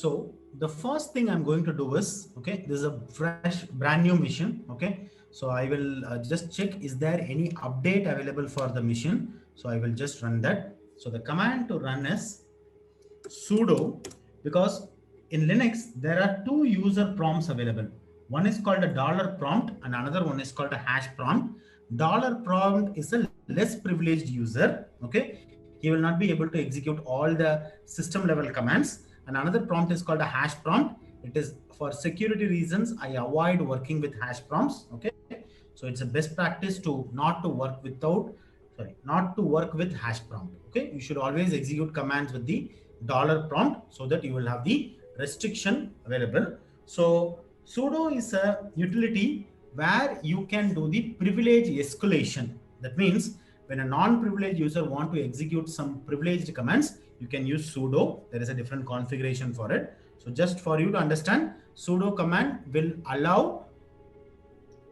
So the first thing I'm going to do is, okay, this is a fresh brand new mission. Okay, so I will just check, is there any update available for the mission? So I will just run that. So the command to run is sudo, because in Linux there are two user prompts available. One is called a dollar prompt and another one is called a hash prompt. Dollar prompt is a less privileged user. Okay, he will not be able to execute all the system level commands. And another prompt is called a hash prompt. It is for security reasons I avoid working with hash prompts. Okay, so it's a best practice to not to work without, sorry, not to work with hash prompt. Okay, you should always execute commands with the dollar prompt so that you will have the restriction available. So sudo is a utility where you can do the privilege escalation. That means when a non-privileged user want to execute some privileged commands, you can use sudo. There is a different configuration for it. So just for you to understand, sudo command will allow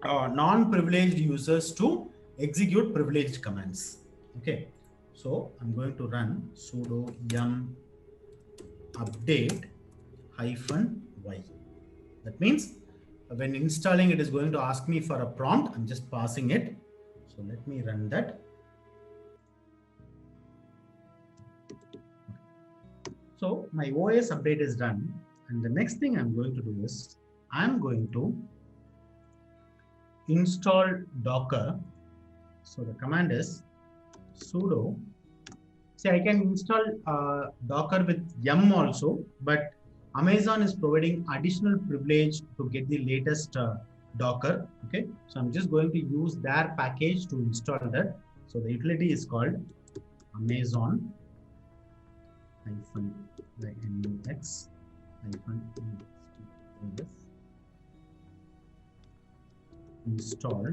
non-privileged users to execute privileged commands. Okay, so I'm going to run sudo yum update -y. That means when installing, it is going to ask me for a prompt. I'm just passing it. So let me run that. So my OS update is done. And the next thing I'm going to do is I'm going to install Docker. So the command is sudo. See, I can install Docker with yum also, but Amazon is providing additional privilege to get the latest Docker. Okay, so I'm just going to use their package to install that. So the utility is called Amazon -nux install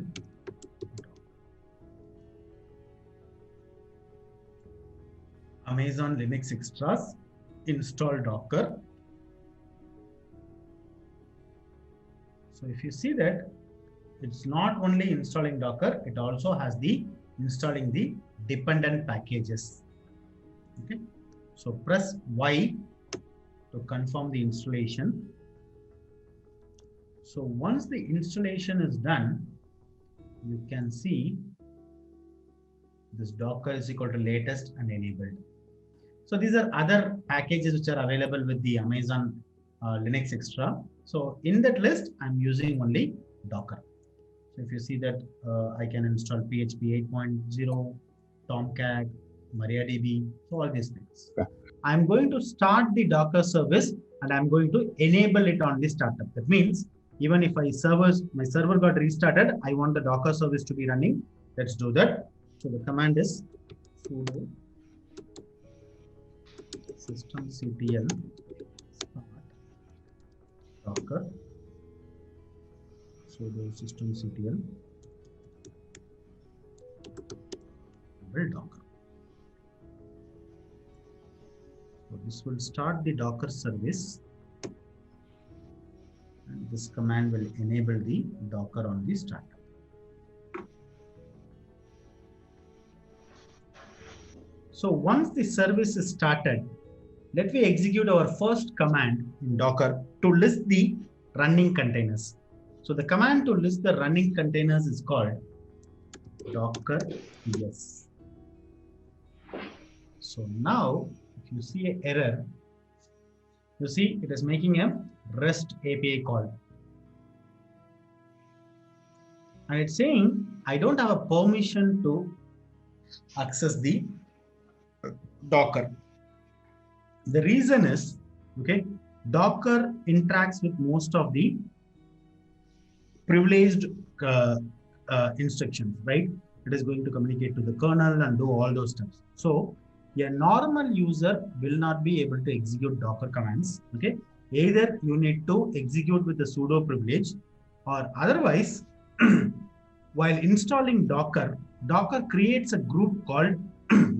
Amazon Linux Extras install Docker. So if you see that, it's not only installing Docker, it also has the installing the dependent packages. Okay, so press Y to confirm the installation. So once the installation is done, you can see this Docker is equal to latest and enabled. So these are other packages which are available with the Amazon Linux Extra. So in that list, I'm using only Docker. So if you see that, I can install PHP 8.0, Tomcat, MariaDB, so all these things. Okay. I'm going to start the Docker service and I'm going to enable it on the startup. That means even if my server got restarted, I want the Docker service to be running. Let's do that. So the command is sudo systemctl start Docker. Sudo systemctl build Docker. So this will start the Docker service, and this command will enable the Docker on the startup. So once the service is started, let me execute our first command in Docker to list the running containers. So the command to list the running containers is called docker ps. So now if you see an error, you see it is making a REST API call. And it's saying I don't have a permission to access the Docker. The reason is, okay, Docker interacts with most of the privileged instructions, right? It is going to communicate to the kernel and do all those stuff. So a normal user will not be able to execute Docker commands. Okay, either you need to execute with the sudo privilege, or otherwise, while installing Docker, Docker creates a group called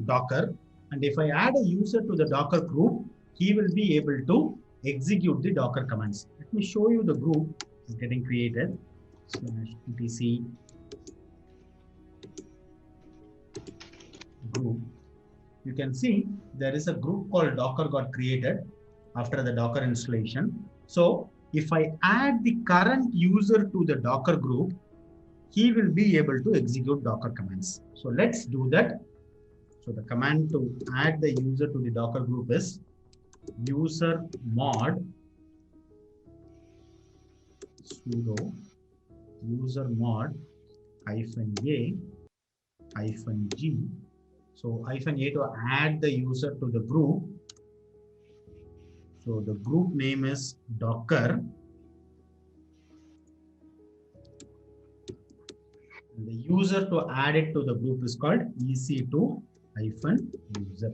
Docker. And if I add a user to the Docker group, he will be able to execute the Docker commands. Let me show you the group is getting created. /etc group. You can see there is a group called Docker got created. after the Docker installation. So if I add the current user to the Docker group, he will be able to execute Docker commands. So let's do that. So the command to add the user to the Docker group is user mod sudo user mod -a -g. So -a to add the user to the group. So the group name is Docker. And the user to add it to the group is called EC2-user.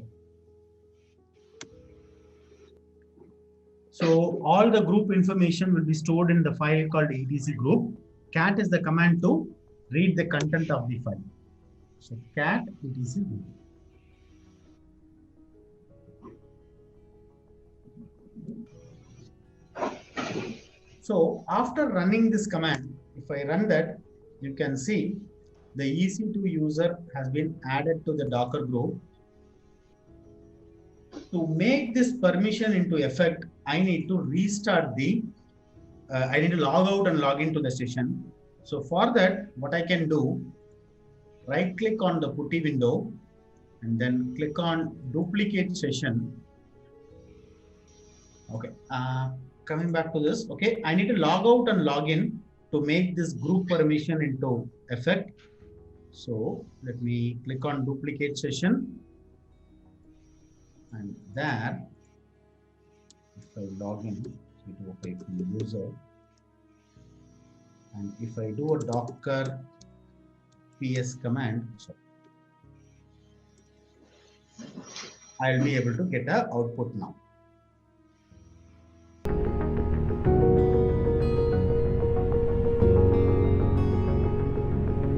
So all the group information will be stored in the file called etc group. Cat is the command to read the content of the file. So cat etc group. So after running this command, if I run that, you can see the EC2 user has been added to the Docker group. To make this permission into effect, I need to restart I need to log out and log into the session. So for that, what I can do, right click on the PuTTY window and then click on duplicate session. Okay, coming back to this, okay, I need to log out and log in to make this group permission into effect. So let me click on duplicate session. And there, if I log in, it will open from the user. And if I do a Docker ps command, I'll be able to get an output now.